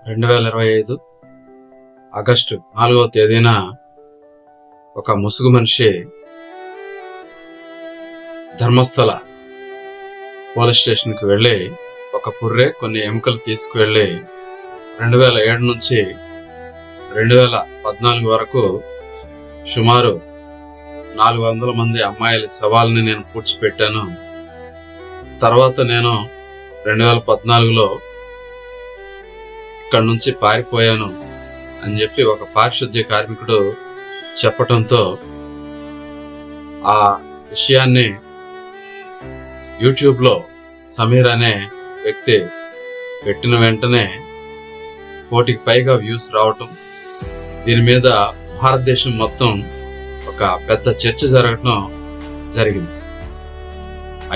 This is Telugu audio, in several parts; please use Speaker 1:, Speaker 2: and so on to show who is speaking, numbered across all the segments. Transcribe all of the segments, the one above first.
Speaker 1: 2025 ఆగస్టు 4వ తేదీన ఒక ముసుగు మనిషి ధర్మస్థల పోలీస్ స్టేషన్కి వెళ్ళి ఒక పుర్రె కొన్ని ఎముకలు తీసుకువెళ్ళి 2007 నుంచి 2014 వరకు సుమారు 400 మంది అమ్మాయిల శవాలని నేను పూడ్చిపెట్టాను. తర్వాత నేను 2014లో ఇక్కడ నుంచి పారిపోయాను అని చెప్పి ఒక పారిశుద్ధ్య కార్మికుడు చెప్పటంతో ఆ విషయాన్ని యూట్యూబ్లో సమీర్ అనే వ్యక్తి పెట్టిన వెంటనే 1,000కి పైగా వ్యూస్ రావటం, దీని మీద భారతదేశం మొత్తం ఒక పెద్ద చర్చ జరగటం జరిగింది.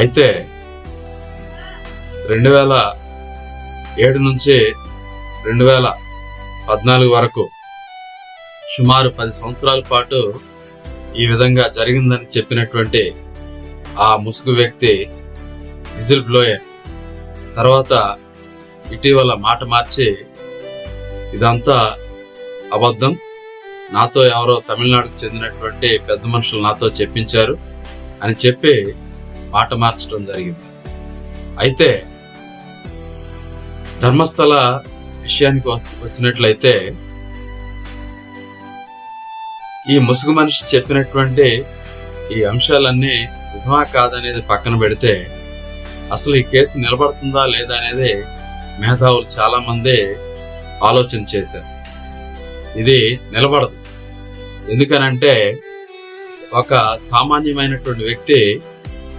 Speaker 1: అయితే 2007 నుంచి 2014 వరకు సుమారు 10 సంవత్సరాల పాటు ఈ విధంగా జరిగిందని చెప్పినటువంటి ఆ ముసుగు వ్యక్తి విజిల్ బ్లోయర్ తర్వాత ఇటీవల మాట మార్చి ఇదంతా అబద్ధం, నాతో ఎవరో తమిళనాడుకు చెందినటువంటి పెద్ద మనుషులు నాతో చెప్పించారు అని చెప్పి మాట మార్చడం జరిగింది. అయితే ధర్మస్థల విషయానికి వచ్చినట్లయితే ఈ ముసుగు మనిషి చెప్పినటువంటి ఈ అంశాలన్నీ నిజమా కాదనేది పక్కన పెడితే అసలు ఈ కేసు నిలబడుతుందా లేదా అనేది మేధావులు చాలా మంది ఆలోచన చేశారు. ఇది నిలబడదు. ఎందుకనంటే ఒక సామాన్యమైనటువంటి వ్యక్తి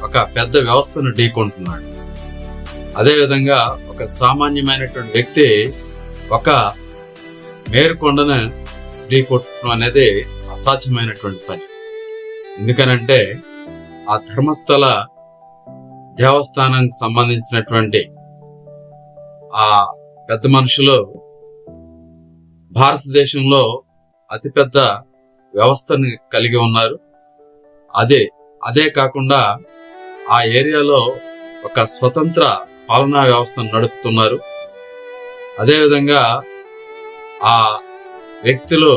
Speaker 1: ఒక పెద్ద వ్యవస్థను ఢీకొంటున్నాడు. అదేవిధంగా ఒక సామాన్యమైనటువంటి వ్యక్తి ఒక మేరుకొండను ఢీకొట్టడం అనేది అసాధ్యమైనటువంటి పని. ఎందుకనంటే ఆ ధర్మస్థల దేవస్థానానికి సంబంధించినటువంటి ఆ పెద్ద మనుషులు భారతదేశంలో అతిపెద్ద వ్యవస్థని కలిగి ఉన్నారు. అదే కాకుండా ఆ ఏరియాలో ఒక స్వతంత్ర పాలనా వ్యవస్థను నడుపుతున్నారు. అదేవిధంగా ఆ వ్యక్తులు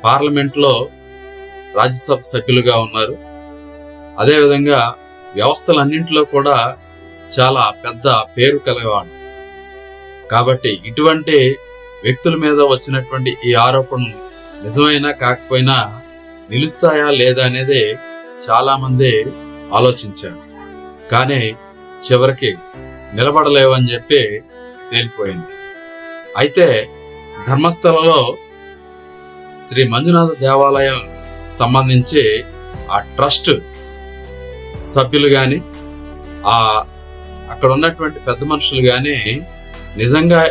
Speaker 1: పార్లమెంట్లో రాజ్యసభ సభ్యులుగా ఉన్నారు. అదేవిధంగా వ్యవస్థలన్నింటిలో కూడా చాలా పెద్ద పేరు కలిగేవాడు. కాబట్టి ఇటువంటి వ్యక్తుల మీద వచ్చినటువంటి ఈ ఆరోపణలు నిజమైనా కాకపోయినా నిలుస్తాయా లేదా అనేది చాలా మంది ఆలోచించారు. కానీ చివరికి నిలబడలేవని చెప్పి తేలిపోయింది. అయితే ధర్మస్థలలో శ్రీ మంజునాథ దేవాలయం సంబంధించి ఆ ట్రస్ట్ సభ్యులు గాని అక్కడ ఉన్నటువంటి పెద్ద మనుషులు గాని నిజంగా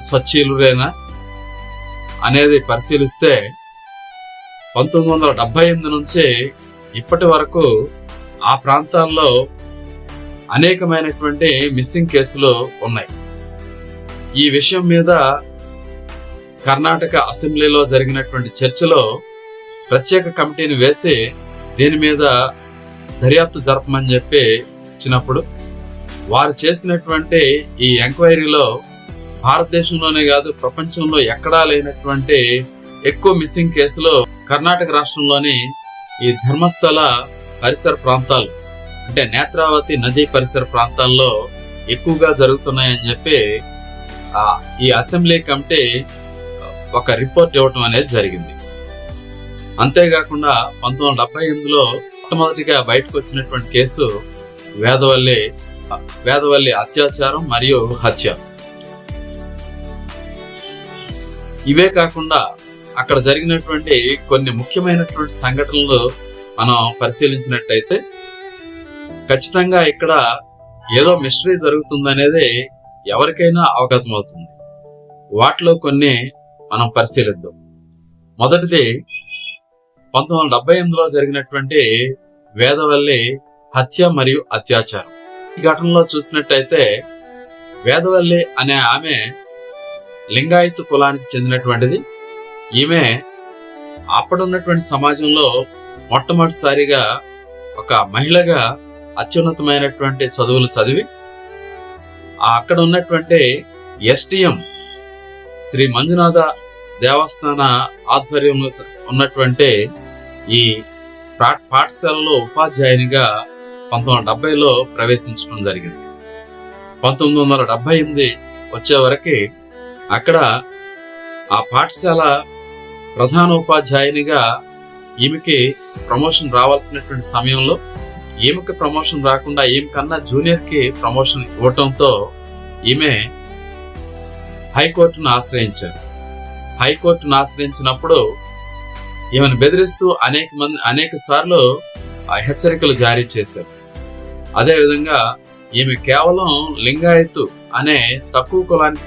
Speaker 1: స్వచ్ఛీలురేనా అనేది పరిశీలిస్తే 1978 నుంచి ఇప్పటి వరకు ఆ ప్రాంతాల్లో అనేకమైనటువంటి మిస్సింగ్ కేసులు ఉన్నాయి. ఈ విషయం మీద కర్ణాటక అసెంబ్లీలో జరిగినటువంటి చర్చలో ప్రత్యేక కమిటీని వేసి దీని మీద దర్యాప్తు జరపమని చెప్పి ఇచ్చినప్పుడు వారు చేసినటువంటి ఈ ఎంక్వైరీలో భారతదేశంలోనే కాదు ప్రపంచంలో ఎక్కడా లేనటువంటి ఎక్కువ మిస్సింగ్ కేసులు కర్ణాటక రాష్ట్రంలోని ఈ ధర్మస్థల పరిసర ప్రాంతాలు అంటే నేత్రావతి నదీ పరిసర ప్రాంతాల్లో ఎక్కువగా జరుగుతున్నాయని చెప్పి ఈ అసెంబ్లీ కమిటీ ఒక రిపోర్ట్ ఇవ్వటం అనేది జరిగింది. అంతేకాకుండా 1978లో మొట్టమొదటిగా బయటకు వచ్చినటువంటి కేసు వేదవల్లి అత్యాచారం మరియు హత్య. ఇవే కాకుండా అక్కడ జరిగినటువంటి కొన్ని ముఖ్యమైనటువంటి సంఘటనలు మనం పరిశీలించినట్టయితే ఖచ్చితంగా ఇక్కడ ఏదో మిస్టరీ జరుగుతుందనేది ఎవరికైనా అవగతమవుతుంది. వాటిలో కొన్ని మనం పరిశీలిద్దాం. మొదటిది 1978లో జరిగినటువంటి వేదవల్లి హత్య మరియు అత్యాచారం. ఈ ఘటనలో చూసినట్టయితే వేదవల్లి అనే ఆమె లింగాయత్ కులానికి చెందినటువంటిది. ఈమె అప్పుడున్నటువంటి సమాజంలో మొట్టమొదటిసారిగా ఒక మహిళగా అత్యున్నతమైనటువంటి చదువులు చదివి అక్కడ ఉన్నటువంటి ఎస్టీఎం శ్రీ మంజునాథ దేవస్థాన ఆధ్వర్యంలో ఉన్నటువంటి ఈ పాఠశాలలో ఉపాధ్యాయునిగా 1970లో ప్రవేశించడం జరిగింది. 1978 వచ్చే వరకు అక్కడ ఆ పాఠశాల ప్రధానోపాధ్యాయునిగా ఈమెకి ప్రమోషన్ రావాల్సినటువంటి సమయంలో ఈమెకి ప్రమోషన్ రాకుండా ఈమె కన్నా జూనియర్కి ప్రమోషన్ ఇవ్వటంతో ఈమె హైకోర్టును ఆశ్రయించారు. హైకోర్టును ఆశ్రయించినప్పుడు ఈమెను బెదిరిస్తూ అనేక సార్లు హెచ్చరికలు జారీ చేశారు. అదేవిధంగా ఈమె కేవలం లింగాయతు అనే తక్కువ కులానికి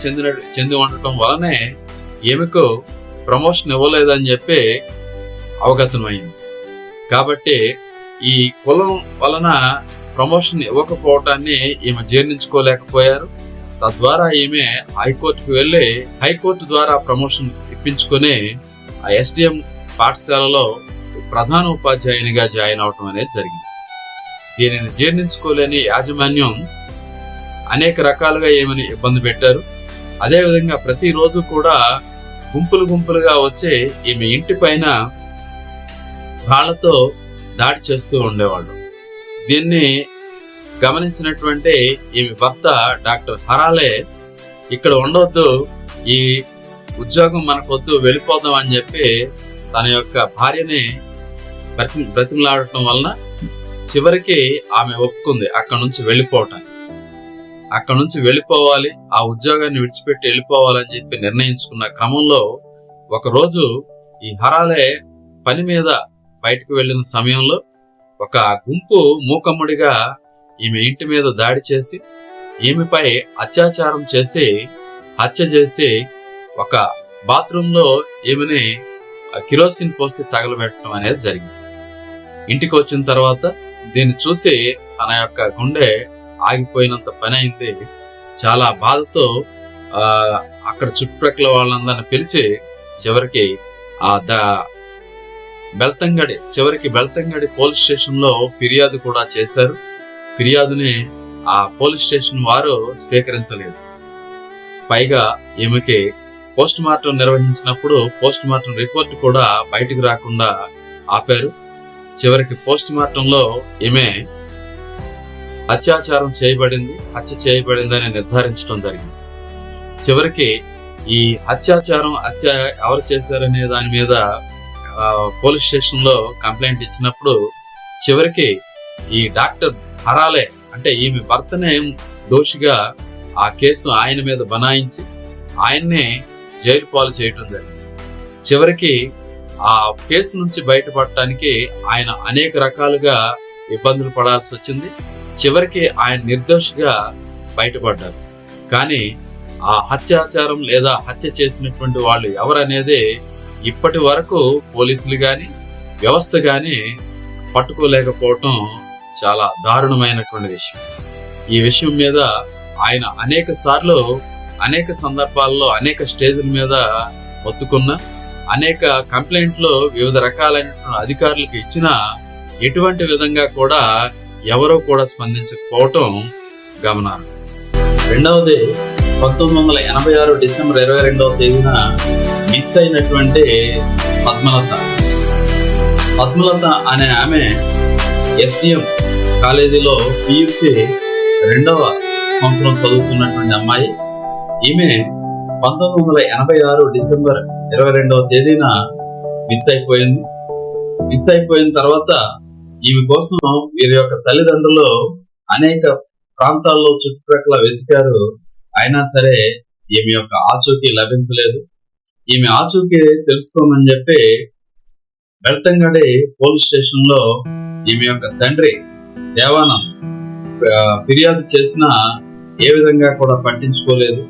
Speaker 1: చెంది ఉండటం వలనే ఈమెకు ప్రమోషన్ ఇవ్వలేదని చెప్పి అవగతమైంది. కాబట్టి ఈ కులం వలన ప్రమోషన్ ఇవ్వకపోవటాన్ని ఈమె జీర్ణించుకోలేకపోయారు. తద్వారా ఈమె హైకోర్టుకు వెళ్ళి హైకోర్టు ద్వారా ప్రమోషన్ ఇప్పించుకొని ఆ ఎస్డిఎం పాఠశాలలో ప్రధాన ఉపాధ్యాయునిగా జాయిన్ అవటం అనేది జరిగింది. దీనిని జీర్ణించుకోలేని యాజమాన్యం అనేక రకాలుగా ఏమని ఇబ్బంది పెట్టారు. అదేవిధంగా ప్రతిరోజు కూడా గుంపులుగా వచ్చి ఈమె ఇంటి పైన రాళ్లతో దాడి చేస్తూ ఉండేవాళ్ళు. దీన్ని గమనించినటువంటి ఈమె భర్త డాక్టర్ హరాలే ఇక్కడ ఉండవద్దు, ఈ ఉద్యోగం మనకొద్దు, వెళ్ళిపోదాం అని చెప్పి తన యొక్క భార్యని బ్రతిమలాడటం వలన చివరికి ఆమె ఒప్పుకుంది అక్కడ నుంచి వెళ్ళిపోవటానికి. అక్కడ నుంచి వెళ్ళిపోవాలి, ఆ ఉద్యోగాన్ని విడిచిపెట్టి వెళ్ళిపోవాలని చెప్పి నిర్ణయించుకున్న క్రమంలో ఒకరోజు ఈ హరాలే పని మీద బయటకు వెళ్ళిన సమయంలో ఒక గుంపు మూకమ్ముడిగా ఈమె ఇంటి మీద దాడి చేసి ఈమెపై అత్యాచారం చేసి హత్య చేసి ఒక బాత్రూంలో ఈమెని కిరోసిన్ పోసి తగలబెట్టడం అనేది జరిగింది. ఇంటికి వచ్చిన తర్వాత దీన్ని చూసి తన యొక్క గుండె ఆగిపోయినంత పని అయింది. చాలా బాధతో అక్కడ వాళ్ళందరిని పిలిచి చివరికి బెల్తంగడి పోలీస్ స్టేషన్ లో ఫిర్యాదు కూడా చేశారు. ఫిర్యాదుని ఆ పోలీస్ స్టేషన్ వారు స్వీకరించలేదు. పైగా ఈమెకి పోస్ట్ మార్టం నిర్వహించినప్పుడు పోస్ట్ మార్టం రిపోర్ట్ కూడా బయటకు రాకుండా ఆపారు. చివరికి పోస్ట్ మార్టంలో ఈమె హత్య చేయబడిందని నిర్ధారించడం జరిగింది. చివరికి ఈ హత్య ఎవరు చేశారనే దాని మీద పోలీస్ స్టేషన్ లో కంప్లైంట్ ఇచ్చినప్పుడు చివరికి ఈ డాక్టర్ హరాలే అంటే ఈమె భర్తనే దోషిగా ఆ కేసు ఆయన మీద బనాయించి ఆయన్నే జైలు పాలు చేయటం జరిగింది. చివరికి ఆ కేసు నుంచి బయటపడటానికి ఆయన అనేక రకాలుగా ఇబ్బందులు పడాల్సి వచ్చింది. చివరికి ఆయన నిర్దోషిగా బయటపడ్డారు. కానీ ఆ అత్యాచారం లేదా హత్య చేసినటువంటి వాళ్ళు ఎవరనేది ఇప్పటి వరకు పోలీసులు గాని వ్యవస్థ గాని పట్టుకోలేకపోవటం చాలా దారుణమైనటువంటి విషయం. ఈ విషయం మీద ఆయన అనేక సార్లు అనేక సందర్భాల్లో అనేక స్టేజ్ల మీద మొత్తుకున్న అనేక కంప్లైంట్లు వివిధ రకాలైనటువంటి అధికారులకు ఇచ్చినా ఎటువంటి విధంగా కూడా ఎవరూ కూడా స్పందించకపోవటం గమనార్హం. రెండవది 1986 డిసెంబర్ 22వ తేదీన మిస్ అయినటువంటి పద్మలత అనే ఆమె ఎస్డిఎం కాలేజీలో పియూసి 2వ సంవత్సరం చదువుతున్నటువంటి అమ్మాయి. ఈమె 1986 డిసెంబర్ 22వ తేదీన మిస్ అయిపోయింది. మిస్ అయిపోయిన తర్వాత ఈమె కోసం వీరి యొక్క తల్లిదండ్రులు అనేక ప్రాంతాల్లో చుట్టుప్రక్కల వెతికారు. అయినా సరే ఈమె యొక్క ఆచూకీ లభించలేదు. ఈమె ఆచూకీ తెలుసుకోమని చెప్పి బెల్తంగడి పోలీస్ స్టేషన్ లో ఈమె యొక్క తండ్రి దేవానంద్ ఫిర్యాదు చేసినా ఏ విధంగా కూడా పట్టించుకోలేదు.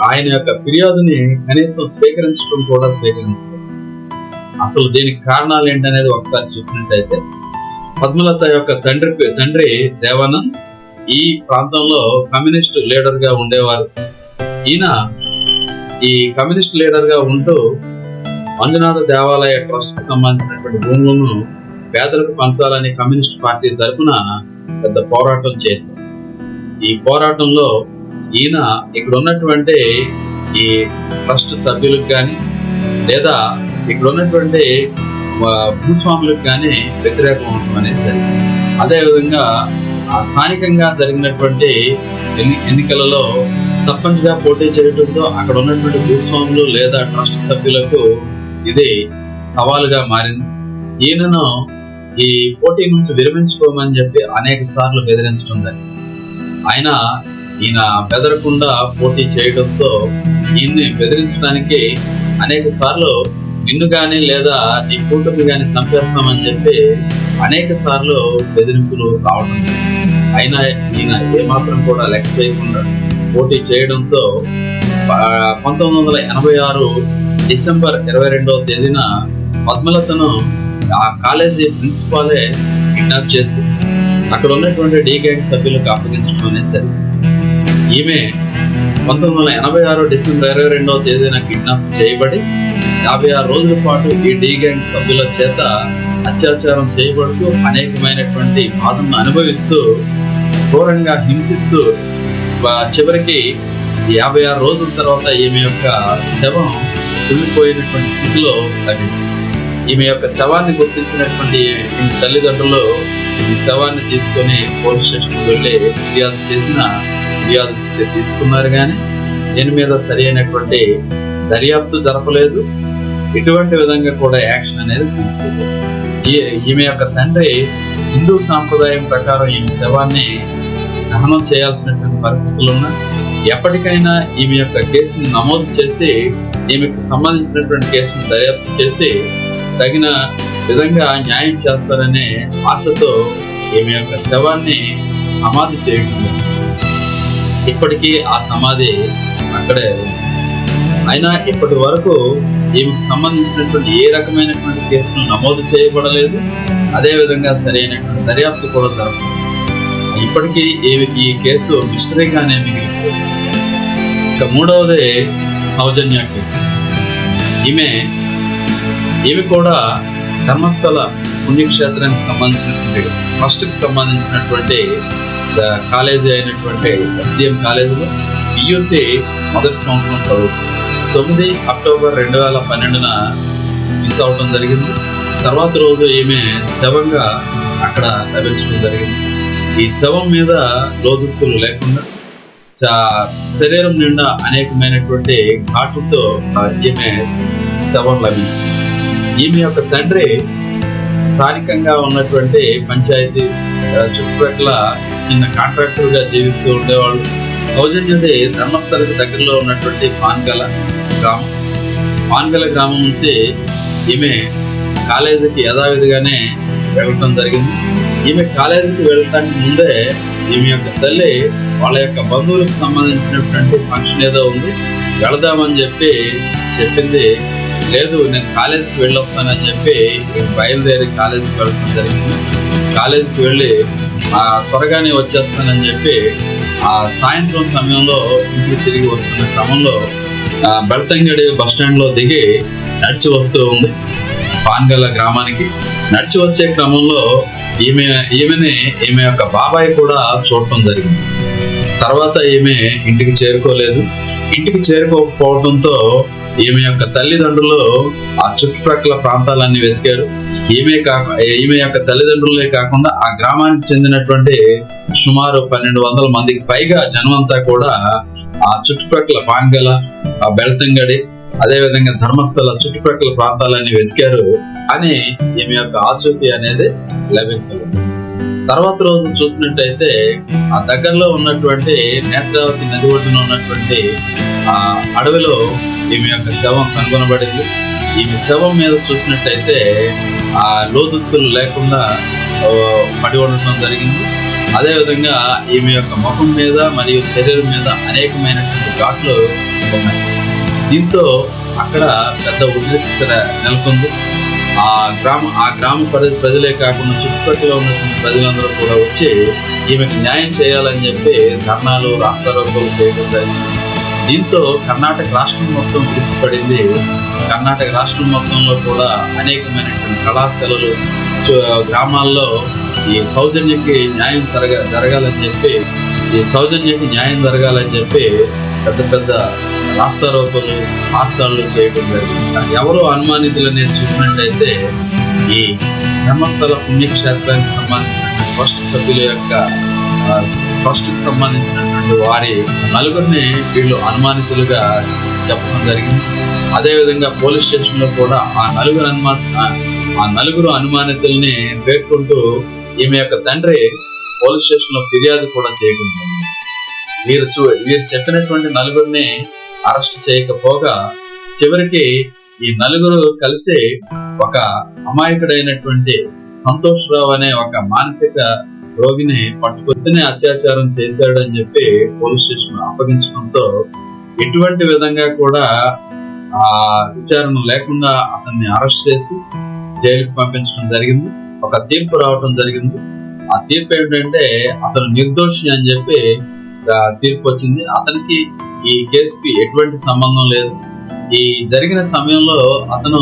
Speaker 1: ఆయన యొక్క ఫిర్యాదుని కనీసం స్వీకరించడం కూడా స్వీకరించలేదు. అసలు దీనికి కారణాలు ఏంటనేది ఒకసారి చూసినట్టయితే పద్మలత యొక్క తండ్రి దేవానంద్ ఈ ప్రాంతంలో కమ్యూనిస్ట్ లీడర్ గా ఉండేవారు. ఈయన ఈ కమ్యూనిస్ట్ లీడర్ గా ఉంటూ మంజునాథ దేవాలయ ట్రస్ట్ కి సంబంధించినటువంటి భూములను పేదలకు పంచాలని కమ్యూనిస్ట్ పార్టీ తరఫున పెద్ద పోరాటం చేశారు. ఈ పోరాటంలో ఈయన ఇక్కడ ఉన్నటువంటి ఈ ట్రస్ట్ సభ్యులకు కానీ లేదా ఇక్కడ ఉన్నటువంటి భూస్వాములకు కానీ వ్యతిరేకం ఉండడం అనేది జరిగింది. అదేవిధంగా స్థానికంగా జరిగినటువంటి ఎన్నికలలో సర్పంచ్గా పోటీ చేయడంతో అక్కడ ఉన్నటువంటి భూస్వాములు లేదా ట్రస్ట్ సభ్యులకు ఇది సవాలుగా మారింది. ఈయనను ఈ పోటీ నుంచి విరమించుకోమని చెప్పి అనేక సార్లు బెదిరించడం జరిగింది. ఈయన బెదరకుండా పోటీ చేయడంతో ఈయన్ని బెదిరించడానికి అనేక సార్లు నిన్ను గాని లేదా నీ కూతుర్ని గాని చంపేస్తామని చెప్పి అనేక సార్లు బెదిరింపులు రావడం. అయినా ఈయన ఏమాత్రం కూడా లెక్క చేయకుండా పోటీ చేయడంతో 1986 డిసెంబర్ 22వ తేదీన పద్మలతను ఆ కాలేజీ ప్రిన్సిపాలే కిడ్నాప్ చేసి అక్కడ ఉన్నటువంటి డి గ్యాంగ్ సభ్యులకు అప్పగించడం అనేది జరిగింది. ఈమె 1986 డిసెంబర్ 22వ తేదీన కిడ్నాప్ చేయబడి 56 రోజుల పాటు ఈ డి గ్యాంగ్ సభ్యుల చేత అత్యాచారం చేయబడుతూ అనేకమైనటువంటి బాధను అనుభవిస్తూ ఘోరంగా హింసిస్తూ చివరికి 56 రోజుల తర్వాత ఈమె యొక్క శవం కుళ్ళిపోయినటువంటి స్థితిలో లభించింది. ఈమె యొక్క శవాన్ని గుర్తించినటువంటి తల్లిదండ్రులు ఈ శవాన్ని తీసుకొని పోలీస్ స్టేషన్కి వెళ్ళి ఫిర్యాదు తీసుకున్నారు, కానీ దీని మీద సరి అయినటువంటి దర్యాప్తు జరపలేదు. ఇటువంటి విధంగా కూడా యాక్షన్ అనేది తీసుకోలేదు. ఈమె యొక్క తండ్రి హిందూ సాంప్రదాయం ప్రకారం ఈమె శవాన్ని దహనం చేయాల్సినటువంటి పరిస్థితులు ఉన్నాయి. ఎప్పటికైనా ఈమె యొక్క కేసుని నమోదు చేసి ఈమెకు సంబంధించినటువంటి కేసును దర్యాప్తు చేసి తగిన విధంగా న్యాయం చేస్తారనే ఆశతో ఈమె యొక్క శవాన్ని సమాధి చేయడం. ఇప్పటికీ ఆ సమాధి అక్కడే. అయినా ఇప్పటి వరకు ఈమెకు సంబంధించినటువంటి ఏ రకమైనటువంటి కేసును నమోదు చేయబడలేదు. అదేవిధంగా సరైనటువంటి దర్యాప్తు కూడా జరగదు. ఇప్పటికీ ఈ కేసు మిస్టరీగానే మిగిలిపోయింది. ఇక మూడవది సౌజన్య కేసు. ఈమె కూడా ధర్మస్థల పుణ్యక్షేత్రానికి సంబంధించినటువంటి ట్రస్ట్కి సంబంధించినటువంటి కాలేజీ అయినటువంటి ఎస్డిఎం కాలేజీలో పియూసి మొదటి సంవత్సరం చదువుతుంది. 9 అక్టోబర్ 2012 మిస్ అవడం జరిగింది. తర్వాత రోజు ఈమె శవంగా అక్కడ లభించడం జరిగింది. ఈ శవం మీద లోదుస్తులు లేకుండా శరీరం నిండా అనేకమైనటువంటి ఘాట్లతో ఈమె శవం లభించింది. ఈమె యొక్క తండ్రి స్థానికంగా ఉన్నటువంటి పంచాయతీ చుట్టుపక్కల చిన్న కాంట్రాక్టర్గా జీవిస్తూ ఉండేవాళ్ళు. సౌజన్యది ధర్మస్థలకు దగ్గరలో ఉన్నటువంటి పాన్గల గ్రామం నుంచి ఈమె కాలేజీకి యథావిధిగానే వెళ్ళటం జరిగింది. ఈమె కాలేజీకి వెళ్ళటానికి ముందే ఈమె యొక్క తల్లి వాళ్ళ యొక్క బంధువులకు సంబంధించినటువంటి ఫంక్షన్ ఏదో ఉంది, వెళదామని చెప్పి చెప్పింది. లేదు, నేను కాలేజీకి వెళ్ళొస్తానని చెప్పి బయలుదేరి కాలేజీకి వెళ్ళడం జరిగింది. కాలేజీకి వెళ్ళి త్వరగానే వచ్చేస్తానని చెప్పి ఆ సాయంత్రం సమయంలో ఇంటికి తిరిగి వస్తున్న క్రమంలో బెళతంగడి బస్టాండ్లో దిగి నడిచి వస్తూ ఉంది. పాన్గల్ల గ్రామానికి నడిచి వచ్చే క్రమంలో ఈమె యొక్క బాబాయ్ కూడా చూడటం జరిగింది. తర్వాత ఈమె ఇంటికి చేరుకోలేదు. ఇంటికి చేరుకోకపోవడంతో ఈమె యొక్క తల్లిదండ్రులు ఆ చుట్టుప్రక్కల ప్రాంతాలన్నీ వెతికారు. ఈమె యొక్క తల్లిదండ్రులే కాకుండా ఆ గ్రామానికి చెందినటువంటి సుమారు 1200 మందికి పైగా జనమంతా కూడా ఆ చుట్టుప్రక్కల పాన్గల, ఆ బెళతంగడి, అదేవిధంగా ధర్మస్థల చుట్టుప్రక్కల ప్రాంతాలన్నీ వెతికారు. అని ఈమె యొక్క ఆచూకీ అనేది లభించలేదు. తర్వాత రోజు చూసినట్టయితే ఆ దగ్గరలో ఉన్నటువంటి నేత్రావతి నది ఒడ్డున ఉన్నటువంటి ఆ అడవిలో ఈమె యొక్క శవం కనుగొనబడింది. ఈమె శవం మీద చూసినట్టయితే ఆ లోదుస్తులు లేకుండా పడి ఉండటం జరిగింది. అదేవిధంగా ఈమె యొక్క ముఖం మీద మరియు శరీరం మీద అనేకమైనటువంటి ఘాట్లు ఉన్నాయి. దీంతో అక్కడ పెద్ద ఉద్రిక్తత నెలకొంది. ఆ గ్రామ ప్రజలే కాకుండా చుట్టుపక్కల ఉన్నటువంటి ప్రజలందరూ కూడా వచ్చి ఈమెకు న్యాయం చేయాలని చెప్పి ధర్నాలు, రాస్తారోకోలు చేయడం జరిగింది. దీంతో కర్ణాటక రాష్ట్రం మొత్తం ఉడికిపడింది. కర్ణాటక రాష్ట్రం మొత్తంలో కూడా అనేకమైనటువంటి కళాశాలలు, గ్రామాల్లో ఈ సౌజన్యకి న్యాయం జరగాలని చెప్పి పెద్ద పెద్ద రాస్తారోకలు ఆస్తాలు చేయడం జరిగింది. ఎవరు అనుమానితులని చూసినట్టయితే ఈ ధర్మస్థల పుణ్యక్షేత్రానికి సంబంధించిన ట్రస్ట్ సభ్యుల యొక్క ట్రస్ట్కి సంబంధించినటువంటి వారి నలుగురిని వీళ్ళు అనుమానితులుగా చెప్పడం జరిగింది. అదేవిధంగా పోలీస్ స్టేషన్లో కూడా ఆ నలుగురు అనుమానితుల్ని పేర్కొంటూ ఈమె యొక్క తండ్రి పోలీస్ స్టేషన్లో ఫిర్యాదు కూడా చేయడం జరిగింది. వీరు చెప్పినటువంటి నలుగురిని అరెస్ట్ చేయకపోగా చివరికి ఈ నలుగురు కలిసి ఒక అమాయకుడైనటువంటి సంతోష్ రావు అనే ఒక మానసిక రోగిని పట్టుకొచ్చినే అత్యాచారం చేశాడని చెప్పి పోలీస్ స్టేషన్ అప్పగించడంతో ఎటువంటి విధంగా కూడా విచారణ లేకుండా అతన్ని అరెస్ట్ చేసి జైలుకి పంపించడం జరిగింది. ఒక తీర్పు రావడం జరిగింది. ఆ తీర్పు ఏంటంటే అతను నిర్దోషి అని చెప్పి తీర్పు వచ్చింది. అతనికి ఈ కేసుకి ఎటువంటి సంబంధం లేదు. ఈ జరిగిన సమయంలో అతను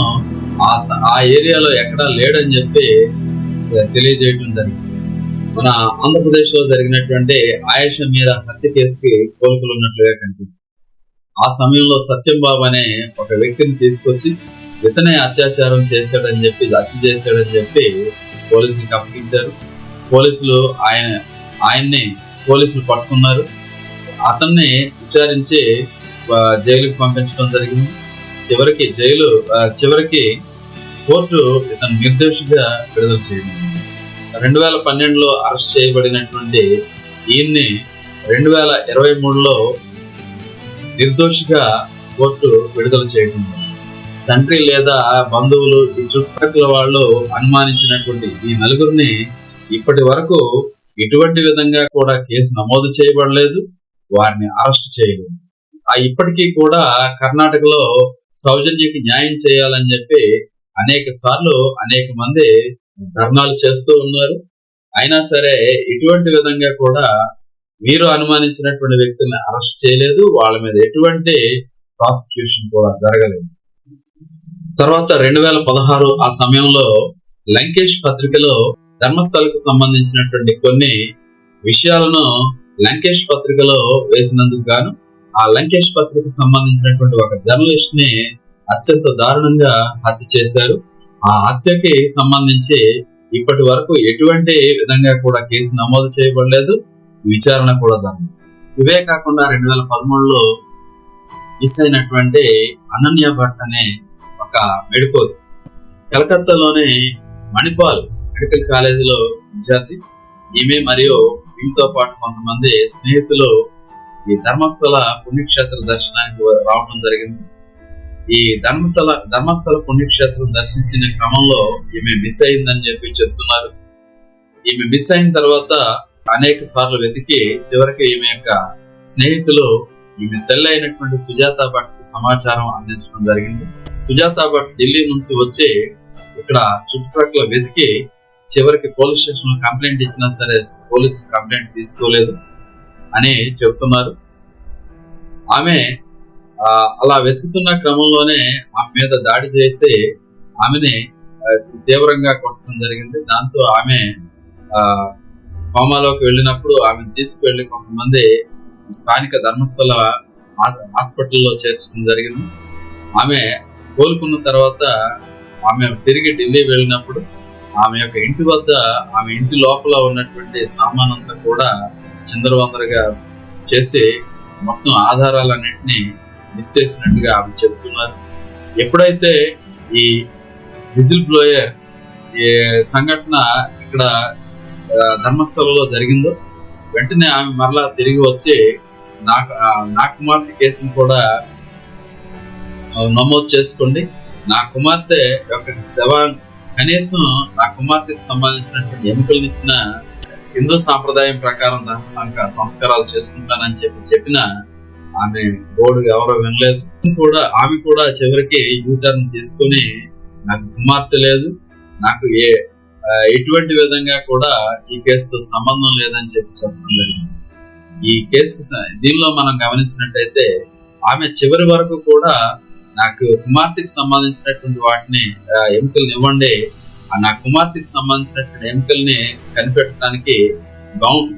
Speaker 1: ఆ ఏరియాలో ఎక్కడా లేడని చెప్పి తెలియజేయడం జరిగింది. మన ఆంధ్రప్రదేశ్ లో జరిగినటువంటి ఆయేషా మీరా హత్య కేసుకి పోలికలు ఉన్నట్లుగా కనిపిస్తుంది. ఆ సమయంలో సత్యం బాబు అనే ఒక వ్యక్తిని తీసుకొచ్చి ఇతనే అత్యాచారం చేశాడని చెప్పి హత్య చేశాడని చెప్పి పోలీసులకు అప్పగించారు. పోలీసులు ఆయన్ని పోలీసులు పట్టుకున్నారు. అతన్ని విచారించి జైలుకి పంపించడం జరిగింది. చివరికి కోర్టు ఇతను నిర్దోషిగా విడుదల చేయడం. 2012లో అరెస్ట్ చేయబడినటువంటి ఈయన్ని 2023లో నిర్దోషిగా కోర్టు విడుదల చేయడం. తండ్రి లేదా బంధువులు ఈ చుట్టుపక్కల వాళ్ళు అనుమానించినటువంటి ఈ నలుగురిని ఇప్పటి వరకు ఎటువంటి విధంగా కూడా కేసు నమోదు చేయబడలేదు, వారిని అరెస్ట్ చేయలేదు. ఇప్పటికీ కూడా కర్ణాటకలో సౌజన్యకి న్యాయం చేయాలని చెప్పి అనేక మంది ధర్నాలు చేస్తూ ఉన్నారు. అయినా సరే ఇటువంటి విధంగా కూడా వీరు అనుమానించినటువంటి వ్యక్తుల్ని అరెస్ట్ చేయలేదు. వాళ్ళ మీద ఎటువంటి ప్రాసిక్యూషన్ కూడా జరగలేదు. తర్వాత 2016 ఆ సమయంలో లంకేష్ పత్రికలో ధర్మస్థలకు సంబంధించినటువంటి కొన్ని విషయాలను లంకేష్ పత్రికలో వేసినందుకు గాను ఆ లంకేష్ పత్రిక సంబంధించినటువంటి ఒక జర్నలిస్ట్ ని అత్యంత దారుణంగా హత్య చేశారు. ఆ హత్యకి సంబంధించి ఇప్పటి వరకు ఎటువంటి విధంగా కూడా కేసు నమోదు చేయబడలేదు, విచారణ కూడా జరగలేదు. ఇవే కాకుండా 2013లో మిస్ అయినటువంటి అనన్య భట్ అనే ఒక మెడికోర్ కలకత్తాలోని మణిపాల్ మెడికల్ కాలేజీలో విద్యార్థి. ఈమె మరియు ఈమెతో పాటు కొంతమంది స్నేహితులు ఈ ధర్మస్థల పుణ్యక్షేత్ర దర్శనానికి రావడం జరిగింది. ఈ ధర్మస్థల పుణ్యక్షేత్రం దర్శించిన క్రమంలో ఈమె మిస్ అయిందని చెప్పి చెప్తున్నారు. ఈమె మిస్ అయిన తర్వాత అనేక సార్లు వెతికి చివరికి ఈమె యొక్క స్నేహితులు ఈమె తల్లి అయినటువంటి సుజాత భట్ సమాచారం అందించడం జరిగింది. సుజాత భట్ ఢిల్లీ నుంచి వచ్చి ఇక్కడ చుట్టుపక్కల వెతికి చివరికి పోలీస్ స్టేషన్ లో కంప్లైంట్ ఇచ్చినా సరే పోలీసులు కంప్లైంట్ తీసుకోలేదు అని చెబుతున్నారు. ఆమె అలా వెతుకుతున్న క్రమంలోనే ఆమె మీద దాడి చేసి ఆమెని తీవ్రంగా కొట్టడం జరిగింది. దాంతో ఆమె కోమాలోకి వెళ్ళినప్పుడు ఆమెను తీసుకువెళ్లి కొంతమంది స్థానిక ధర్మస్థల హాస్పిటల్లో చేర్చడం జరిగింది. ఆమె కోలుకున్న తర్వాత ఆమె తిరిగి ఢిల్లీ వెళ్ళినప్పుడు ఆమె యొక్క ఇంటి వద్ద ఆమె ఇంటి లోపల ఉన్నటువంటి సామాన్ అంతా కూడా చిందరవందరగా చేసి మొత్తం ఆధారాలన్నింటినీ మిస్ చేసినట్టుగా ఆమె చెబుతున్నారు. ఎప్పుడైతే ఈ విజిల్ బ్లోయర్ ఈ సంఘటన ఇక్కడ ధర్మస్థలంలో జరిగిందో వెంటనే ఆమె మరలా తిరిగి వచ్చి నా కుమార్తె కేసును కూడా నమోదు చేసుకోండి, నా కుమార్తె యొక్క కనీసం నా కుమార్తెకు సంబంధించినటువంటి ఎముకలను ఇచ్చిన హిందూ సాంప్రదాయం ప్రకారం దాని సంస్కారాలు చేసుకుంటానని చెప్పిన ఆమె బోర్డు ఎవరో వినలేదు. ఆమె కూడా చివరికి యూటర్న్ తీసుకొని నాకు కుమార్తె లేదు, నాకు ఎటువంటి విధంగా కూడా ఈ కేసుతో సంబంధం లేదని చెప్పడం జరిగింది. ఈ కేసుకు దీనిలో మనం గమనించినట్టయితే ఆమె చివరి వరకు కూడా నాకు కుమార్తెకి సంబంధించినటువంటి వాటిని ఎముకల్ని ఇవ్వండి, నా కుమార్తెకి సంబంధించినటువంటి ఎముకల్ని కనిపెట్టడానికి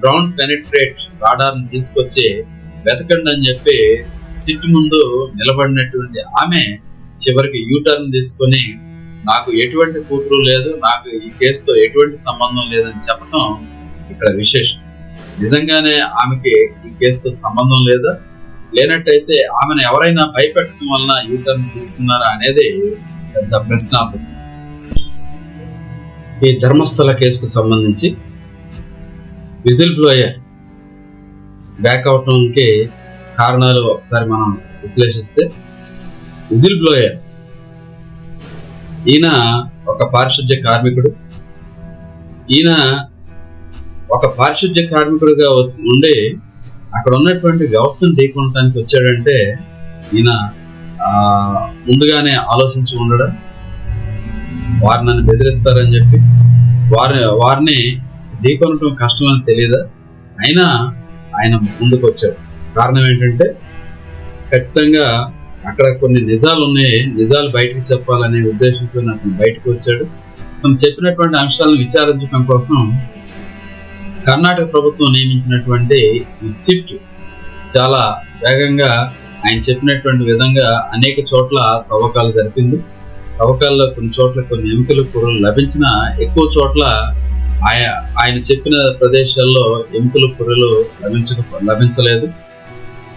Speaker 1: గ్రౌండ్ పెనిట్రేట్ రాడార్ని తీసుకొచ్చి వెతకండి అని చెప్పి సిట్ ముందు నిలబడినటువంటి ఆమె చివరికి యూటర్న్ తీసుకొని నాకు ఎటువంటి కూతురు లేదు, నాకు ఈ కేసుతో ఎటువంటి సంబంధం లేదని చెప్పడం ఇక్కడ విశేషం. నిజంగానే ఆమెకి ఈ కేసుతో సంబంధం లేదా, లేనట్టయితే ఆమెను ఎవరైనా భయపెట్టడం వలన యూటర్న్ తీసుకున్నారా అనేది పెద్ద ప్రశ్నార్థం. ఈ ధర్మస్థల కేసుకు సంబంధించి విజిల్ బ్లోయర్ బ్యాక్ అవటానికి కారణాలు ఒకసారి మనం విశ్లేషిస్తే, విజిల్ బ్లోయర్ ఈయన ఒక పారిశుద్ధ్య కార్మికుడు. ఈయన ఒక పారిశుద్ధ్య కార్మికుడిగా ఉండి అక్కడ ఉన్నటువంటి వ్యవస్థను ఢీకొనడానికి వచ్చాడంటే ఈయన ముందుగానే ఆలోచించి ఉండడం, వారు నన్ను బెదిరిస్తారని చెప్పి వారిని ఢీకొనటం కష్టమని తెలియదా, అయినా ఆయన ముందుకు వచ్చాడు. కారణం ఏంటంటే ఖచ్చితంగా అక్కడ కొన్ని నిజాలు ఉన్నాయి, నిజాలు బయటకు చెప్పాలనే ఉద్దేశంతో అతను బయటకు వచ్చాడు. అతను చెప్పినటువంటి అంశాలను విచారించడం కోసం కర్ణాటక ప్రభుత్వం నియమించినటువంటి ఈ సిట్ చాలా వేగంగా ఆయన చెప్పినటువంటి విధంగా అనేక చోట్ల తవ్వకాలు జరిపింది. తవ్వకాల్లో కొన్ని చోట్ల కొన్ని ఎముకల పొరలు లభించిన, ఎక్కువ చోట్ల ఆయన చెప్పిన ప్రదేశాల్లో ఎముకల పొరలు లభించలేదు.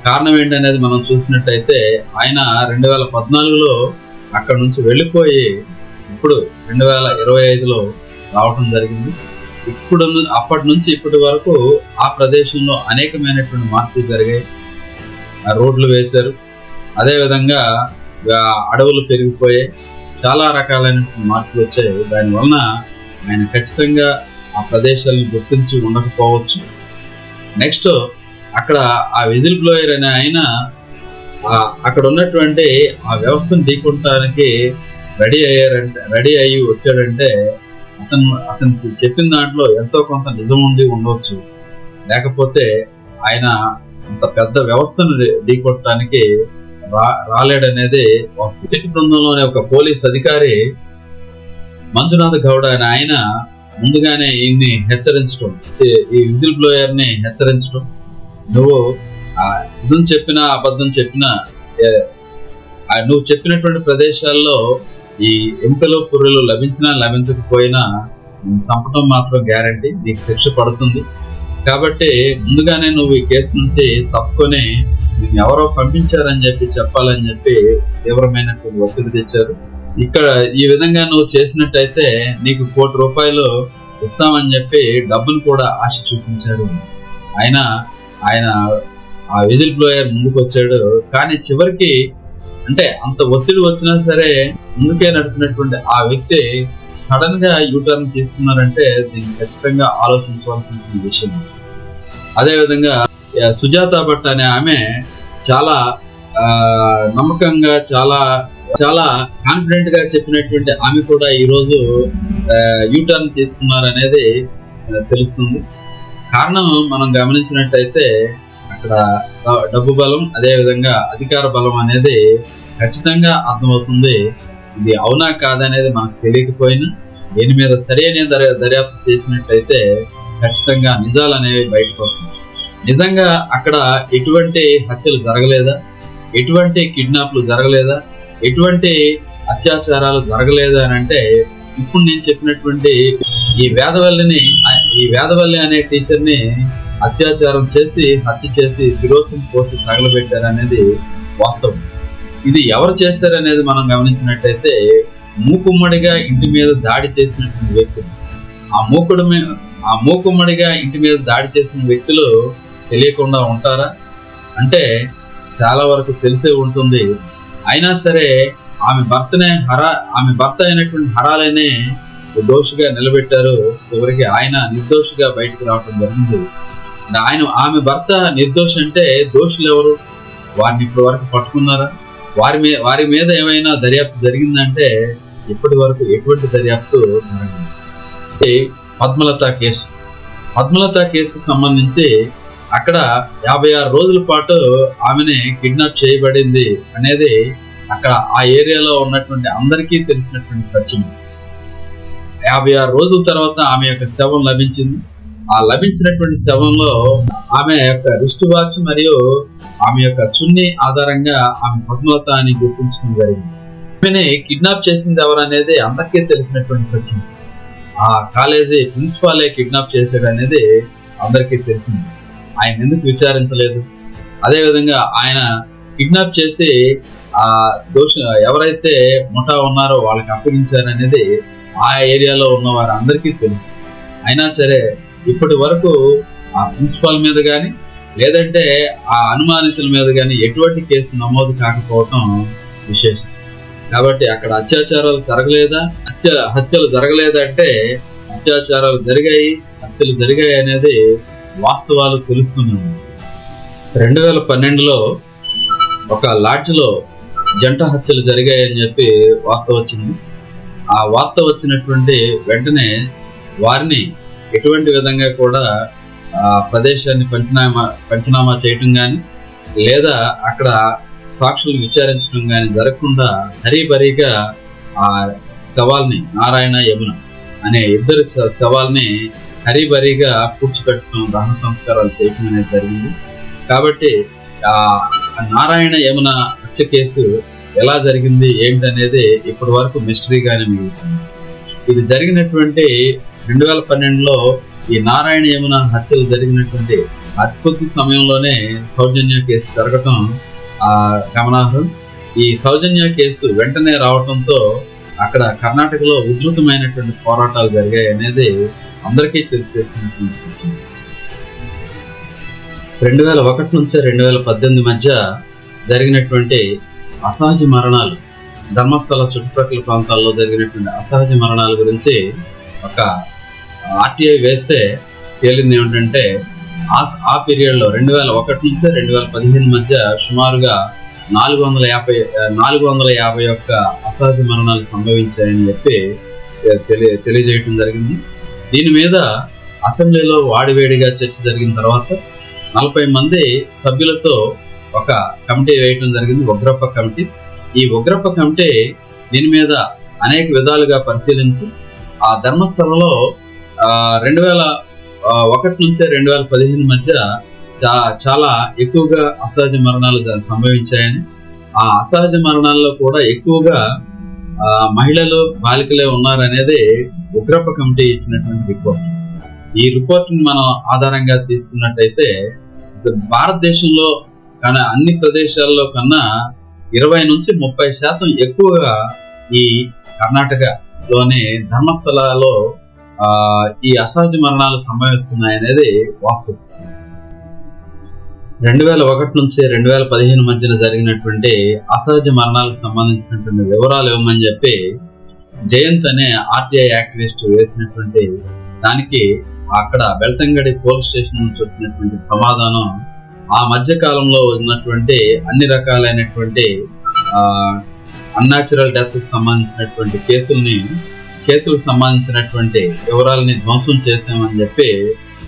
Speaker 1: కారణం ఏంటనేది మనం చూసినట్టయితే ఆయన 2014లో అక్కడ నుంచి వెళ్ళిపోయి ఇప్పుడు 2025లో రావటం జరిగింది. అప్పటి నుంచి ఇప్పటి వరకు ఆ ప్రదేశంలో అనేకమైనటువంటి మార్పులు జరిగాయి. రోడ్లు వేశారు, అదేవిధంగా అడవులు పెరిగిపోయాయి, చాలా రకాలైనటువంటి మార్పులు వచ్చాయి. దానివలన ఆయన ఖచ్చితంగా ఆ ప్రదేశాలను గుర్తించి ఉండకపోవచ్చు. నెక్స్ట్ అక్కడ ఆ విజిల్ బ్లోయర్ అనే ఆయన అక్కడ ఉన్నటువంటి ఆ వ్యవస్థను ఢీకొనడానికి రెడీ అయ్యి వచ్చాడంటే అతను చెప్పిన దాంట్లో ఎంతో కొంత నిజం ఉండి ఉండవచ్చు, లేకపోతే ఆయన అంత పెద్ద వ్యవస్థను ఢీకొట్టడానికి రాలేడనేది వస్తుంది. సిట్ బృందంలోని ఒక పోలీస్ అధికారి మంజునాథ్ గౌడ అనే ఆయన ముందుగానే ఈయన్ని హెచ్చరించడం, ఈ విజిల్ బ్లోయర్ ని హెచ్చరించడం, నువ్వు నిజం చెప్పినా అబద్ధం చెప్పినా నువ్వు చెప్పినటువంటి ప్రదేశాల్లో ఈ ఎముకలు పుర్రెలు లభించినా లభించకపోయినా చంపటం మాత్రం గ్యారంటీ, నీకు శిక్ష పడుతుంది. కాబట్టి ముందుగానే నువ్వు ఈ కేసు నుంచి తప్పుకొని నిన్ను ఎవరో పంపించారని చెప్పాలని చెప్పి తీవ్రమైనటువంటి ఒత్తిడి తెచ్చారు. ఇక్కడ ఈ విధంగా నువ్వు చేసినట్టయితే నీకు ₹1,00,00,000 ఇస్తామని చెప్పి డబ్బును కూడా ఆశ చూపించారు. ఆయన ఆ విజిల్ బ్లోయర్ ముందుకు వచ్చాడు. కానీ చివరికి అంటే అంత ఒత్తిడి వచ్చినా సరే ముందుకే నడిచినటువంటి ఆ వ్యక్తి సడన్ గా యూటర్న్ తీసుకున్నారంటే దీన్ని ఖచ్చితంగా ఆలోచించవలసిన విషయం. అదేవిధంగా సుజాత భట్ అనే ఆమె చాలా నమ్మకంగా చాలా చాలా కాన్ఫిడెంట్ గా చెప్పినటువంటి ఆమె కూడా ఈరోజు యూటర్న్ తీసుకున్నారనేది తెలుస్తుంది. కారణం మనం గమనించినట్టయితే అక్కడ డబ్బు బలం, అదేవిధంగా అధికార బలం అనేది ఖచ్చితంగా అర్థమవుతుంది. ఇది అవునా కాదనేది మనకు తెలియకపోయినా దీని మీద సరైన దర్యాప్తు చేసినట్టయితే ఖచ్చితంగా నిజాలు అనేవి బయటకు వస్తాయి. నిజంగా అక్కడ ఎటువంటి హత్యలు జరగలేదా, ఎటువంటి కిడ్నాప్లు జరగలేదా, ఎటువంటి అత్యాచారాలు జరగలేదా అని అంటే ఇప్పుడు నేను చెప్పినటువంటి ఈ వేదవల్లి అనే టీచర్ని అత్యాచారం చేసి హత్య చేసి కిరోసిన్ పోసి తగలబెట్టారనేది వాస్తవం. ఇది ఎవరు చేస్తారనేది మనం గమనించినట్టయితే మూకుమ్మడిగా ఇంటి మీద దాడి చేసినటువంటి వ్యక్తులు, ఆ మూకుమ్మడిగా ఇంటి మీద దాడి చేసిన వ్యక్తులు తెలియకుండా ఉంటారా అంటే చాలా వరకు తెలిసే ఉంటుంది. అయినా సరే ఆమె భర్త అయినటువంటి హరాలనే దోషిగా నిలబెట్టారు. చివరికి ఆయన నిర్దోషిగా బయటకు రావడం జరిగింది. ఆమె భర్త నిర్దోషి అంటే దోషులు ఎవరు, వారిని ఇప్పటి వరకు పట్టుకున్నారా, వారి మీద ఏమైనా దర్యాప్తు జరిగిందంటే ఇప్పటి వరకు ఎటువంటి దర్యాప్తు జరగలేదు. పద్మలత కేసుకు సంబంధించి అక్కడ 56 రోజుల పాటు ఆమెని కిడ్నాప్ చేయబడింది అనేది అక్కడ ఆ ఏరియాలో ఉన్నటువంటి అందరికీ తెలిసినటువంటి సత్యం. 56 రోజుల తర్వాత ఆమె యొక్క శవం లభించింది. ఆ లభించినటువంటి శవంలో ఆమె యొక్క రిస్ట్ వాచ్ మరియు ఆమె యొక్క చున్నీ ఆధారంగా ఆమె పద్మలత అని గుర్తించడం జరిగింది. ఆమెని కిడ్నాప్ చేసింది ఎవరు అనేది అందరికీ తెలిసినటువంటి సత్యం. ఆ కాలేజీ ప్రిన్సిపాలే కిడ్నాప్ చేశాడు అనేది అందరికీ తెలిసింది. ఆయన ఎందుకు విచారించలేదు? అదేవిధంగా ఆయన కిడ్నాప్ చేసి ఆ ఎవరైతే ముఠా ఉన్నారో వాళ్ళకి అప్పగించారనేది ఆ ఏరియాలో ఉన్న వారు అందరికీ తెలుసు. అయినా సరే ఇప్పటి వరకు ఆ ప్రిన్సిపాల్ మీద కానీ లేదంటే ఆ అనుమానితుల మీద కానీ ఎటువంటి కేసు నమోదు కాకపోవటం విశేషం. కాబట్టి అక్కడ అత్యాచారాలు జరగలేదా, హత్యలు జరగలేదంటే అత్యాచారాలు జరిగాయి, హత్యలు జరిగాయి అనేది వాస్తవాలు తెలుస్తున్నాయి. 2012లో ఒక లాడ్జ్లో జంట హత్యలు జరిగాయని చెప్పి వార్త వచ్చింది. ఆ వార్త వచ్చినటువంటి వెంటనే వారిని ఎటువంటి విధంగా కూడా ఆ ప్రదేశాన్ని పంచనామా చేయటం కానీ లేదా అక్కడ సాక్షులు విచారించడం కానీ జరగకుండా హరీబరీగా ఆ శవాల్ని నారాయణ యమున అనే ఇద్దరు శవాల్ని హరీబరీగా పూడ్చిపెట్టడం, దహన సంస్కారాలు చేయటం అనేది జరిగింది. కాబట్టి ఆ నారాయణ యమున హత్య కేసు ఎలా జరిగింది ఏంటనేది ఇప్పటి వరకు మిస్టరీగానే మిగులుతుంది. ఇది జరిగినటువంటి 2012లో ఈ నారాయణ యమున హత్యలు జరిగినటువంటి అతి కొద్ది సమయంలోనే సౌజన్య కేసు జరగటం గమనార్హం. ఈ సౌజన్య కేసు వెంటనే రావడంతో అక్కడ కర్ణాటకలో ఉధృతమైనటువంటి పోరాటాలు జరిగాయి అనేది అందరికీ తెలిసినటువంటి విషయం. 2001 నుంచి 2018 మధ్య జరిగినటువంటి అసహజ మరణాలు, ధర్మస్థల చుట్టుపక్కల ప్రాంతాల్లో జరిగినటువంటి అసహజ మరణాల గురించి ఒక ఆర్టీఐ వేస్తే తేలింది ఏమిటంటే ఆ పీరియడ్లో 2001 నుంచి 2015 మధ్య సుమారుగా 451 అసహజ మరణాలు సంభవించాయని చెప్పి తెలియజేయటం జరిగింది. దీని మీద అసెంబ్లీలో వాడివేడిగా చర్చ జరిగిన తర్వాత 40 మంది సభ్యులతో ఒక కమిటీ వేయటం జరిగింది, ఉగ్రప్ప కమిటీ. ఈ ఉగ్రప్ప కమిటీ దీని మీద అనేక విధాలుగా పరిశీలించి ఆ ధర్మస్థలంలో 2001 నుంచి 2015 మధ్య చాలా ఎక్కువగా అసహజ మరణాలు సంభవించాయని, ఆ అసహజ మరణాల్లో కూడా ఎక్కువగా మహిళలు, బాలికలే ఉన్నారనేది ఉగ్రప్ప కమిటీ ఇచ్చినటువంటి రిపోర్ట్. ఈ రిపోర్ట్ని మనం ఆధారంగా తీసుకున్నట్టయితే భారతదేశంలో అన్ని ప్రదేశాల్లో కన్నా 20 నుంచి 30% ఎక్కువగా ఈ కర్ణాటకలోని ధర్మస్థలాల్లో ఈ అసహజ మరణాలు సంభవిస్తున్నాయనేది వాస్తవం. 2001 నుంచి 2015 మధ్యన జరిగినటువంటి అసహజ మరణాలకు సంబంధించినటువంటి వివరాలు ఇవ్వమని చెప్పి జయంత్ అనే ఆర్టీఐ యాక్టివిస్ట్ వేసినటువంటి దానికి అక్కడ బెల్తంగడి పోలీస్ స్టేషన్ నుంచి వచ్చినటువంటి సమాధానం ఆ మధ్య కాలంలో ఉన్నటువంటి అన్ని రకాలైనటువంటి అన్యాచురల్ డెత్ కి సంబంధించినటువంటి కేసులకు సంబంధించినటువంటి వివరాలని ధ్వంసం చేసామని చెప్పి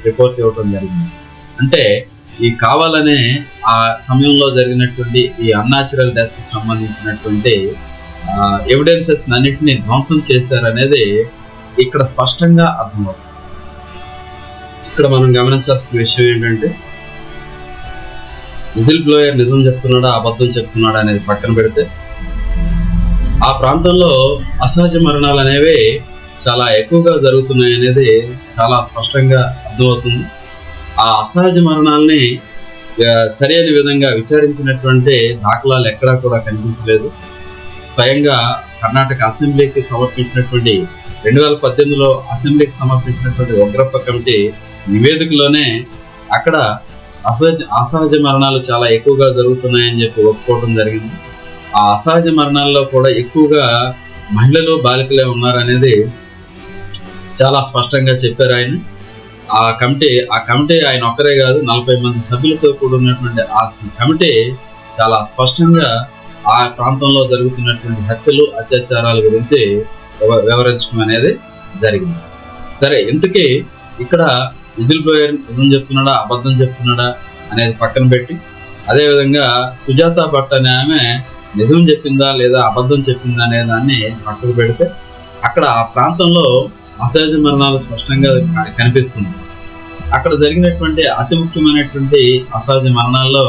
Speaker 1: రిపోర్ట్ ఇవ్వడం జరిగింది. అంటే ఈ కావాలనే ఆ సమయంలో జరిగినటువంటి ఈ అన్యాచురల్ డెత్ కి సంబంధించినటువంటి ఎవిడెన్సెస్ అన్నింటినీ ధ్వంసం చేశారనేది ఇక్కడ స్పష్టంగా అర్థమవుతుంది. ఇక్కడ మనం గమనించాల్సిన విషయం ఏంటంటే విజిల్ బ్లోయర్ నిజం చెప్తున్నాడా అబద్ధం చెప్తున్నాడా అనేది పక్కన పెడితే ఆ ప్రాంతంలో అసహజ మరణాలు అనేవి చాలా ఎక్కువగా జరుగుతున్నాయి అనేది చాలా స్పష్టంగా అర్థమవుతుంది. ఆ అసహజ మరణాలని సరైన విధంగా విచారించినటువంటి దాఖలాలు ఎక్కడా కూడా కనిపించలేదు. స్వయంగా కర్ణాటక అసెంబ్లీకి సమర్పించినటువంటి 2018లో అసెంబ్లీకి సమర్పించినటువంటి ఉగ్రప్ప కమిటీ నివేదికలోనే అక్కడ అసహజ మరణాలు చాలా ఎక్కువగా జరుగుతున్నాయని చెప్పి ఒప్పుకోవడం జరిగింది. ఆ అసహజ మరణాల్లో కూడా ఎక్కువగా మహిళలు, బాలికలే ఉన్నారనేది చాలా స్పష్టంగా చెప్పారు ఆయన. ఆ కమిటీ ఆయన ఒక్కరే కాదు, 40 మంది సభ్యులతో కూడినటువంటి ఆ కమిటీ చాలా స్పష్టంగా ఆ ప్రాంతంలో జరుగుతున్నటువంటి హత్యలు, అత్యాచారాల గురించి వివరించడం అనేది జరిగింది. సరే, ఇంతకీ ఇక్కడ విజిల్ బ్లోయర్ నిజం చెప్తున్నాడా అబద్ధం చెప్తున్నాడా అనేది పక్కన పెట్టి, అదేవిధంగా సుజాత భట్ అనే ఆమె నిజం చెప్పిందా లేదా అబద్ధం చెప్పిందా అనే దాన్ని పక్కకు పెడితే అక్కడ ఆ ప్రాంతంలో అసహజ మరణాలు స్పష్టంగా కనిపిస్తుంది. అక్కడ జరిగినటువంటి అతి ముఖ్యమైనటువంటి అసహజ మరణాల్లో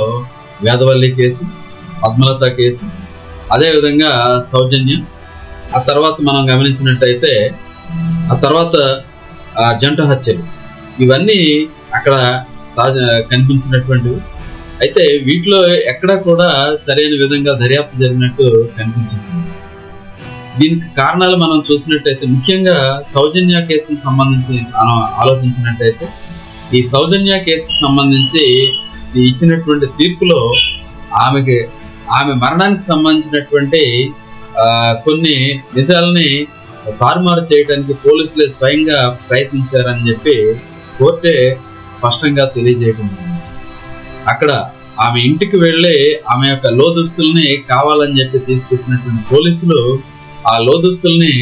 Speaker 1: వేదవల్లి కేసు, పద్మలత కేసు, అదేవిధంగా సౌజన్యం. ఆ తర్వాత మనం గమనించినట్టయితే ఆ తర్వాత జంట హత్యలు, ఇవన్నీ అక్కడ కనిపించినటువంటివి. అయితే వీటిలో ఎక్కడా కూడా సరైన విధంగా దర్యాప్తు జరిగినట్టు కనిపించింది. దీనికి కారణాలు మనం చూసినట్టయితే ముఖ్యంగా సౌజన్య కేసుకు సంబంధించి మనం ఆలోచించినట్టయితే ఈ సౌజన్య కేసుకు సంబంధించి ఇచ్చినటువంటి తీర్పులో ఆమె మరణానికి సంబంధించినటువంటి కొన్ని నిజాలని తారుమారు చేయడానికి పోలీసులే స్వయంగా ప్రయత్నించారని చెప్పి కోర్టే స్పష్టంగా తెలియజేయడం. అక్కడ ఆమె ఇంటికి వెళ్ళి ఆమె యొక్క లోదుస్తుల్ని కావాలని చెప్పి తీసుకొచ్చినటువంటి పోలీసులు ఆ లోదుస్తుల్ని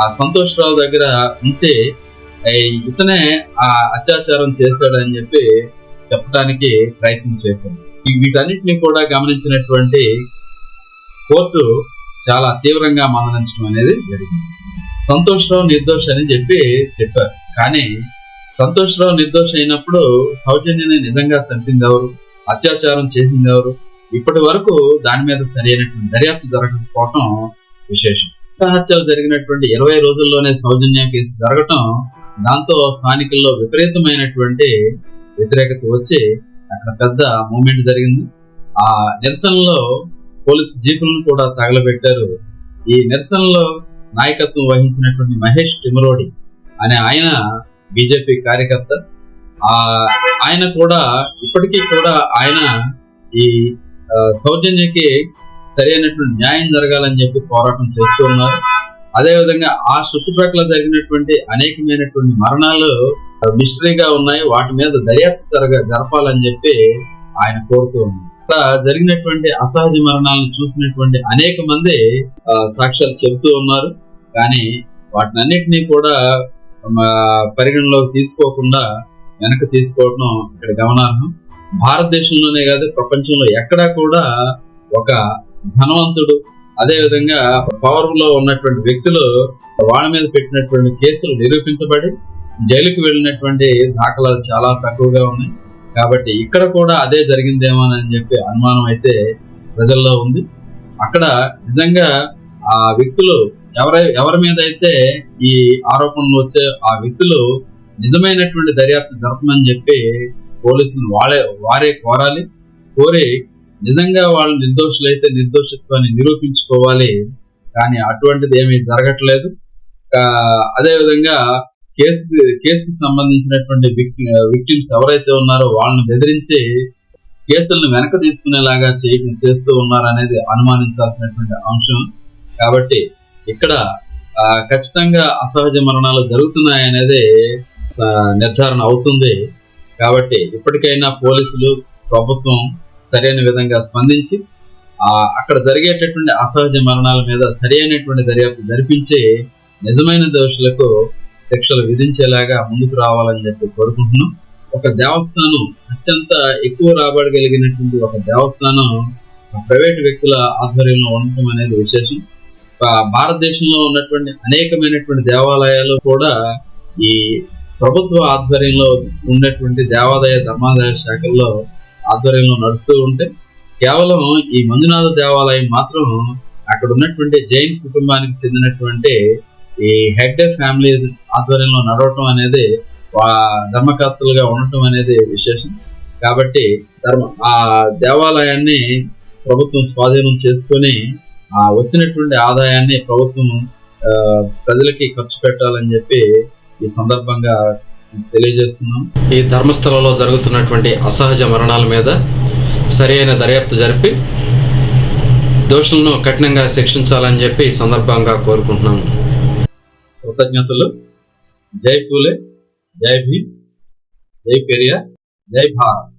Speaker 1: ఆ సంతోష్ రావు దగ్గర ఉంచి ఇతనే ఆ అత్యాచారం చేశాడని చెప్పి చెప్పడానికి ప్రయత్నం చేశాడు. వీటన్నిటిని కూడా గమనించినటువంటి కోర్టు చాలా తీవ్రంగా మందలించడం అనేది జరిగింది. సంతోష్ రావు నిర్దోషి అని చెప్పారు. కానీ సంతోష్ రావు నిర్దోషి అయినప్పుడు సౌజన్యని నిజంగా చంపింది ఎవరు, అత్యాచారం చేసింది ఎవరు, ఇప్పటి వరకు దాని మీద సరైనటువంటి దర్యాప్తు జరగకపోవటం విశేషం. హత్యలు జరిగినటువంటి 20 రోజుల్లోనే సౌజన్య కేసు జరగటం, దాంతో స్థానికుల్లో విపరీతమైనటువంటి వ్యతిరేకత వచ్చి అక్కడ పెద్ద మూవ్మెంట్ జరిగింది. ఆ నిరసనలో పోలీసు జీపులను కూడా తగలబెట్టారు. ఈ నిరసనలో నాయకత్వం వహించినటువంటి మహేష్ టిమరోడి అనే ఆయన బీజేపీ కార్యకర్త. ఆయన కూడా ఇప్పటికీ కూడా ఆయన ఈ సౌజన్యకి సరైనటువంటి న్యాయం జరగాలని చెప్పి పోరాటం చేస్తూ ఉన్నారు. అదేవిధంగా ఆ చుట్టుపక్కల జరిగినటువంటి అనేకమైనటువంటి మరణాలు మిస్టరీగా ఉన్నాయి, వాటి మీద దర్యాప్తు జరపాలని చెప్పి ఆయన కోరుతూ ఉన్నారు. జరిగినటువంటి అసహజ మరణాలను చూసినటువంటి అనేక మంది సాక్ష్యాలు చెబుతూ ఉన్నారు. కానీ వాటినన్నిటినీ కూడా పరిగణలోకి తీసుకోకుండా వెనక్కి తీసుకోవడం ఇక్కడ గమనార్హం. భారతదేశంలోనే కాదు, ప్రపంచంలో ఎక్కడా కూడా ఒక ధనవంతుడు అదేవిధంగా పవర్ లో ఉన్నటువంటి వ్యక్తులు వాళ్ళ మీద పెట్టినటువంటి కేసులు నిరూపించబడి జైలుకు వెళ్ళినటువంటి దాఖలాలు చాలా తక్కువగా ఉన్నాయి. కాబట్టి ఇక్కడ కూడా అదే జరిగిందేమోనని చెప్పి అనుమానం అయితే ప్రజల్లో ఉంది. అక్కడ నిజంగా ఆ వ్యక్తులు ఎవరి మీద అయితే ఈ ఆరోపణలు వచ్చే ఆ వ్యక్తులు నిజమైనటువంటి దర్యాప్తు జరపమని చెప్పి పోలీసులు వారే కోరి నిజంగా వాళ్ళు నిర్దోషులైతే నిర్దోషిత్వాన్ని నిరూపించుకోవాలి. కానీ అటువంటిది ఏమీ జరగట్లేదు. అదేవిధంగా కేసుకు సంబంధించినటువంటి విక్టిమ్స్ ఎవరైతే ఉన్నారో వాళ్ళని బెదిరించి కేసులను వెనక తీసుకునేలాగా చేస్తూ ఉన్నారనేది అనుమానించాల్సినటువంటి అంశం. కాబట్టి ఇక్కడ ఖచ్చితంగా అసహజ మరణాలు జరుగుతున్నాయనేది నిర్ధారణ అవుతుంది. కాబట్టి ఇప్పటికైనా పోలీసులు, ప్రభుత్వం సరైన విధంగా స్పందించి అక్కడ జరిగేటటువంటి అసహజ మరణాల మీద సరైనటువంటి దర్యాప్తు జరిపించి నిజమైన దోషులకు శిక్షలు విధించేలాగా ముందుకు రావాలని చెప్పి కోరుకుంటున్నాం. ఒక దేవస్థానం అత్యంత ఎక్కువ రాబడగలిగినటువంటి ఒక దేవస్థానం ప్రైవేటు వ్యక్తుల ఆధ్వర్యంలో ఉండటం అనేది విశేషం. భారతదేశంలో ఉన్నటువంటి అనేకమైనటువంటి దేవాలయాలు కూడా ఈ ప్రభుత్వ ఆధ్వర్యంలో ఉన్నటువంటి దేవాదాయ ధర్మాదాయ శాఖల్లో ఆధ్వర్యంలో నడుస్తూ ఉంటే, కేవలం ఈ మంజునాథ దేవాలయం మాత్రం అక్కడ ఉన్నటువంటి జైన్ కుటుంబానికి చెందినటువంటి ఈ హెగ్డే ఫ్యామిలీ ఆధ్వర్యంలో నడవటం అనేది ధర్మకర్తలుగా ఉండటం అనేది విశేషం. కాబట్టి ఆ దేవాలయాన్ని ప్రభుత్వం స్వాధీనం చేసుకొని వచ్చినటువంటి ఆదాయాన్ని ప్రభుత్వం ప్రజలకి ఖర్చు పెట్టాలని చెప్పి ఈ సందర్భంగా తెలియజేస్తున్నాం.
Speaker 2: ఈ ధర్మస్థలంలో జరుగుతున్నటువంటి అసహజ మరణాల మీద సరైన దర్యాప్తు జరిపి దోషులను కఠినంగా శిక్షించాలని చెప్పి ఈ సందర్భంగా కోరుకుంటున్నాము.
Speaker 1: కృతజ్ఞతలు. జై పూలే, జై భీమ్, జై పెరియార్, జై భారత్.